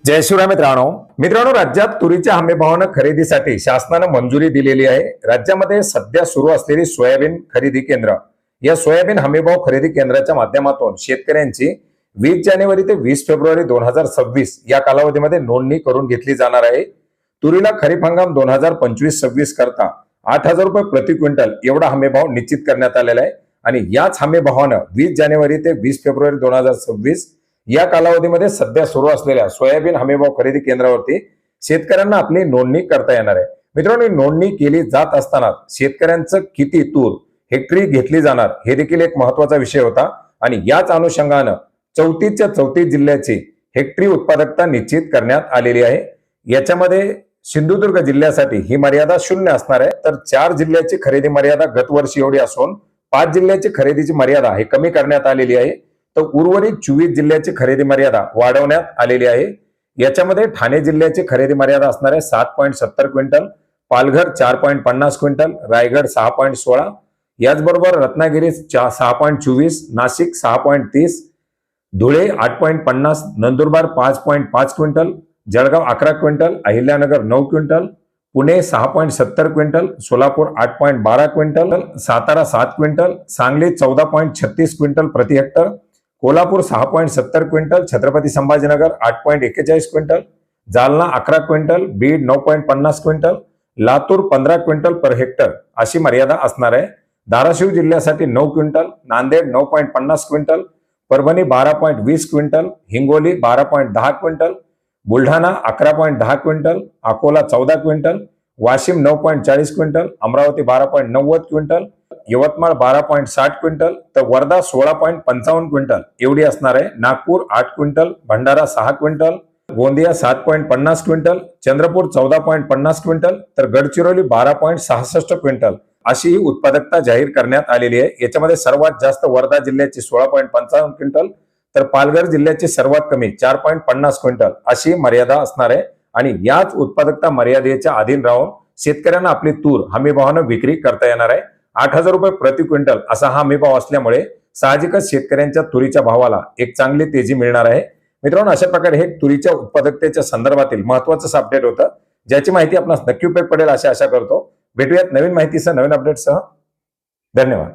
जय शिवराय मित्रांनो राज्यात तुरीच्या हमीभावानं खरेदीसाठी शासनानं मंजुरी दिलेली आहे। राज्यामध्ये सध्या सुरू असलेली सोयाबीन खरेदी केंद्र, या सोयाबीन हमीभाव खरेदी केंद्राच्या माध्यमातून शेतकऱ्यांची 20 जानेवारी ते 20 फेब्रुवारी 2026 या कालावधीमध्ये नोंदणी करून घेतली जाणार आहे। तुरीला खरीप हंगाम 2025-26 करता 8,000 रुपये प्रति क्विंटल एवढा हमीभाव निश्चित करण्यात आलेला आहे आणि याच हमीभावानं 20 जानेवारी ते 20 फेब्रुवारी 2026 या कालावधीमध्ये सध्या सुरू असलेल्या सोयाबीन हमीभाव खरेदी केंद्रावरती शेतकऱ्यांना आपली नोंदणी करता येणार आहे। मित्रांनो, नोंदणी केली जात असताना शेतकऱ्यांचं किती तूर हेक्टरी घेतली जाणार हे देखील एक महत्त्वाचा विषय होता आणि याच अनुषंगानं 34च्या 34 जिल्ह्याची हेक्टरी उत्पादकता निश्चित करण्यात आलेली आहे। याच्यामध्ये सिंधुदुर्ग जिल्ह्यासाठी ही मर्यादा 0 असणार आहे, तर 4 जिल्ह्याची खरेदी मर्यादा गत वर्षी एवढी असून 5 जिल्ह्याची खरेदीची मर्यादा ही कमी करण्यात आलेली आहे, तर उर्वरित 24 जिल्ह्याची खरेदी मर्यादा वाढवण्यात आलेली आहे। याच्यामध्ये ठाणे जिल्ह्याची खरेदी मर्यादा असणार आहे 7.70 क्विंटल, पालघर 4.50 क्विंटल, रायगड 6.16, याचबरोबर Ratnagiri 6.24, Nashik 6.30, Dhule 8.50, Nandurbar 5.5 quintal, Jalgaon 11 quintal, Ahilyanagar 9 quintal, Pune 6.70 quintal, Solapur 8.12 quintal, Satara 7 quintal, Sangli 14.36 quintal प्रति hectare, Kolhapur 6.70 quintal, Chhatrapati Sambhajinagar 8.41 quintal, Jalna 11 quintal, Beed 9.50 quintal, Latur 15 quintal per hectare अशी मर्यादा असणार आहे। धाराशिव जिल्ह्यासाठी 9 quintal, Nanded 9.50 quintal, Parbhani 12.20 quintal, Hingoli 12.10 quintal, Buldhana 11.10 quintal, Akola 14 quintal, Washim 9.40 quintal, Amravati 12.90 quintal, Yavatmal 12.60 quintal, तर वर्धा 16.55 क्विंटल एवढी असणार आहे। Nagpur 8 quintal, Bhandara 6 quintal, Gondia 7.50 quintal, Chandrapur 14.50 quintal, तर गडचिरोली 12.66 क्विंटल अशी ही उत्पादकता जाहीर करण्यात आलेली आहे। याच्यामध्ये सर्वात जास्त वर्धा जिल्ह्याची 16.55 क्विंटल, तर पालघर जिल्ह्याची सर्वात कमी 4.50 क्विंटल अशी मर्यादा असणार आहे आणि याच उत्पादकता मर्यादेच्या अधीन राहून शेतकऱ्यांना आपली तूर हमीभावानं विक्री करता येणार आहे। 8,000 रुपये प्रति क्विंटल असा हा हमीभाव असल्यामुळे साहजिकच शेतकऱ्यांच्या तुरीच्या भावाला एक चांगली तेजी मिळणार आहे। मित्रांनो, अशा प्रकारे हे तुरीच्या उत्पादकतेच्या संदर्भातील महत्त्वाचं अपडेट होतं, ज्याची माहिती आपणास नक्की उपयोग पडेल अशी आशा करतो। भेटूयात नवीन माहितीसह, नवीन अपडेटसह। धन्यवाद।